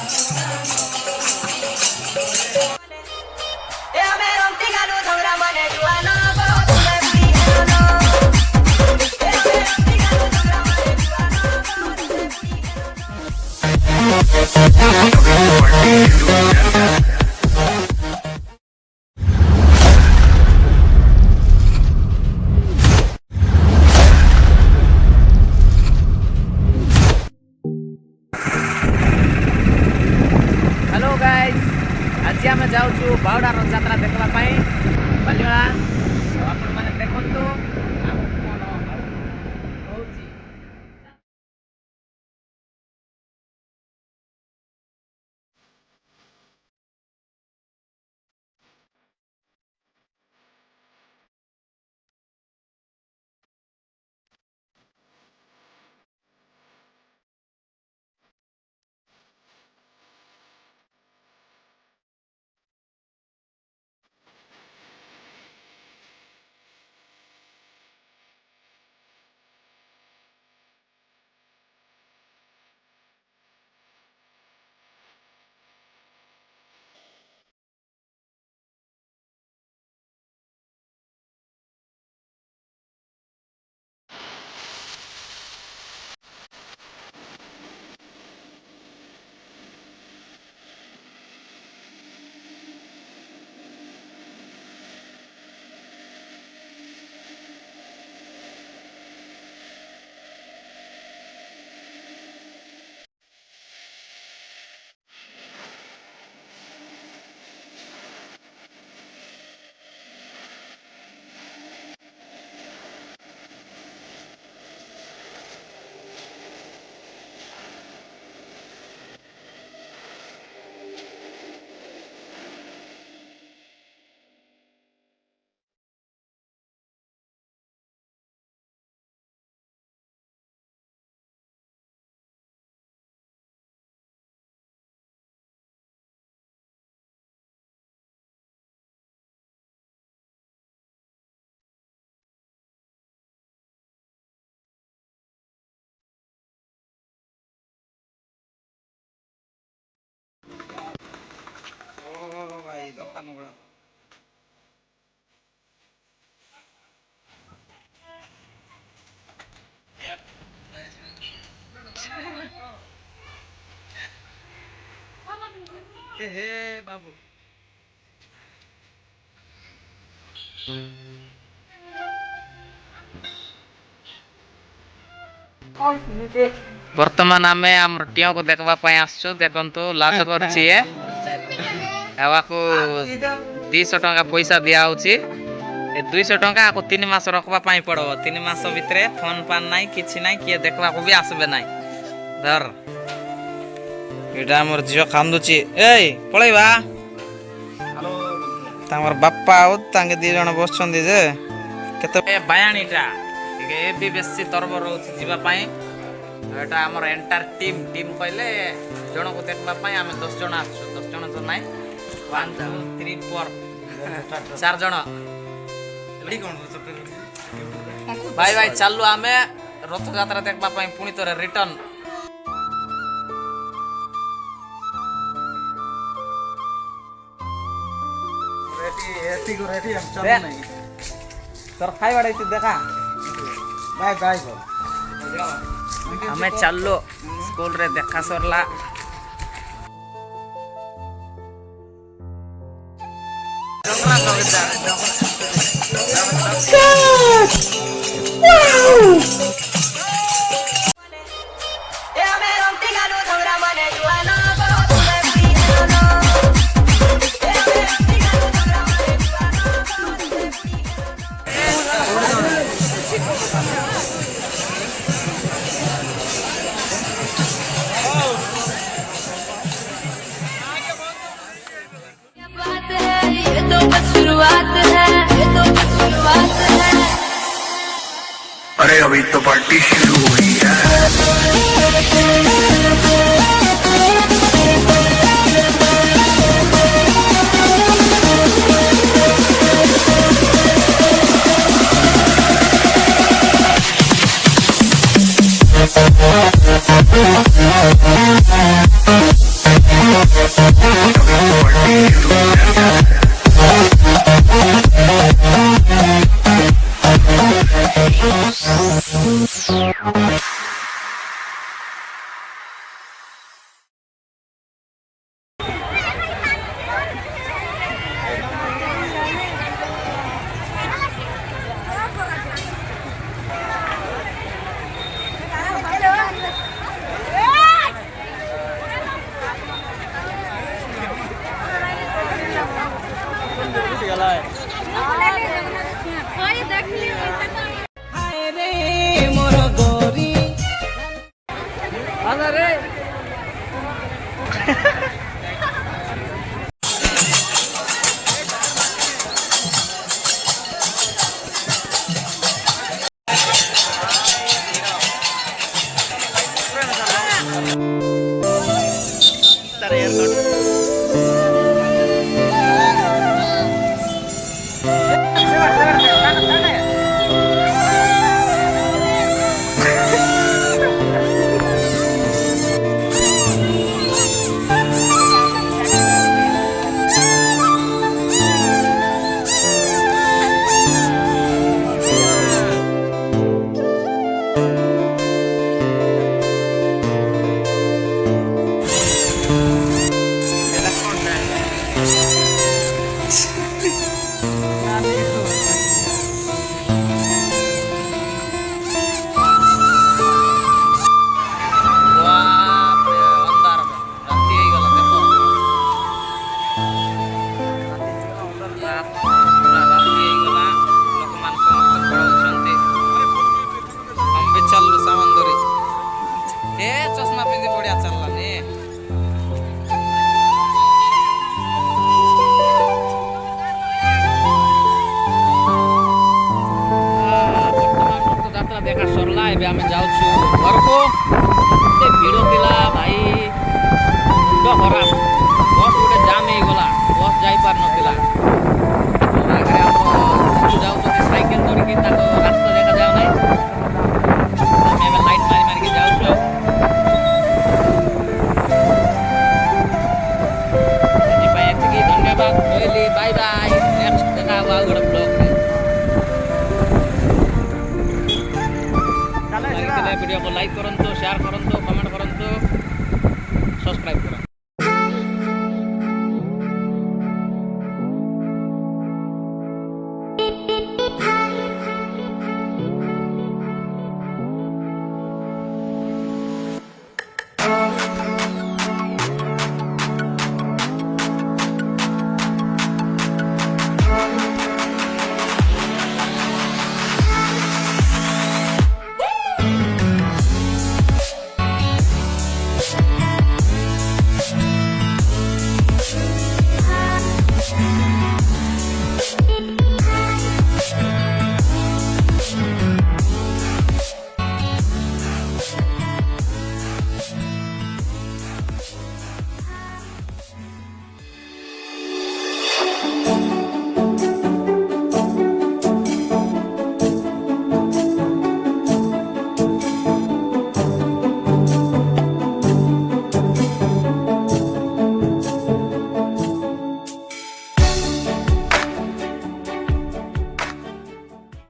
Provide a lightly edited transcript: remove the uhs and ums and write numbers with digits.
Hello guys, आज आम जाऊँ बावड़ार यात्रा देखा बालीमेला। आपण मैंने देखु भाई दुकान गुड़ा हे बाबू बर्तमान आम आम टीओ को देखा आसचु देखु लाट कर 200 टंका पैसा दिया 200 टंका आपको 3 मास रखवाई पड़ो 3 मास भितर फोन पान ना कि किए देखा भी आसबे ना धर ये मोर झील कांदुची पलैबा बापा दी जन बस बायाणीटा भी बेसी तरबर रोपाई एटा आमर एंटार टीम टीम कहले जन को देखा आम 10 जन आस 10 जन तो ना 1 2 3 4 4 जन भाई भाई चलू आम रथ यात्रा देखा पुणी थोड़े रिटर्न तोर खाई बाड़े देखा बाय बाय हमें चलो स्कूल रे देखा सरला अरे अभी तो पार्टी शुरू हुई है। पार्टी शुरू है। चश्मा पिंधि बढ़िया चललानी যাত্রা দেখা সরলা এবে আমি যাচ্ছু ঘরকু এতে ভিড় ଥିଲା ভাই মুন্ড খরাপ বস গোটে জাম ହେଇଗଲା ବସ୍ ଯାଇପାରୁ ନଥିଲା ଆଗରେ ଆମର ଯାଉଛନ୍ତି ସାଇକେଲ ଧରିକି ତାଙ୍କ ରାସ୍ତା ଦେଖାଯାଉ ନାହିଁ ଆମେ ଏବେ ଲାଇଟ୍ ମାରି ମାରିକି ଯାଉଛୁ ସେଥିପାଇଁ ଏତିକି ଧନ୍ୟବାଦ କହିଲି ବାଇ ବାଇ ନେକ୍ସଟ ଦେଖା ହବ ଆଉ ଗୋଟେ ବ୍ଲଗରେ वीडियो को लाइक करंतु शेयर करंतु कमेंट करंतु सब्सक्राइब करंतु।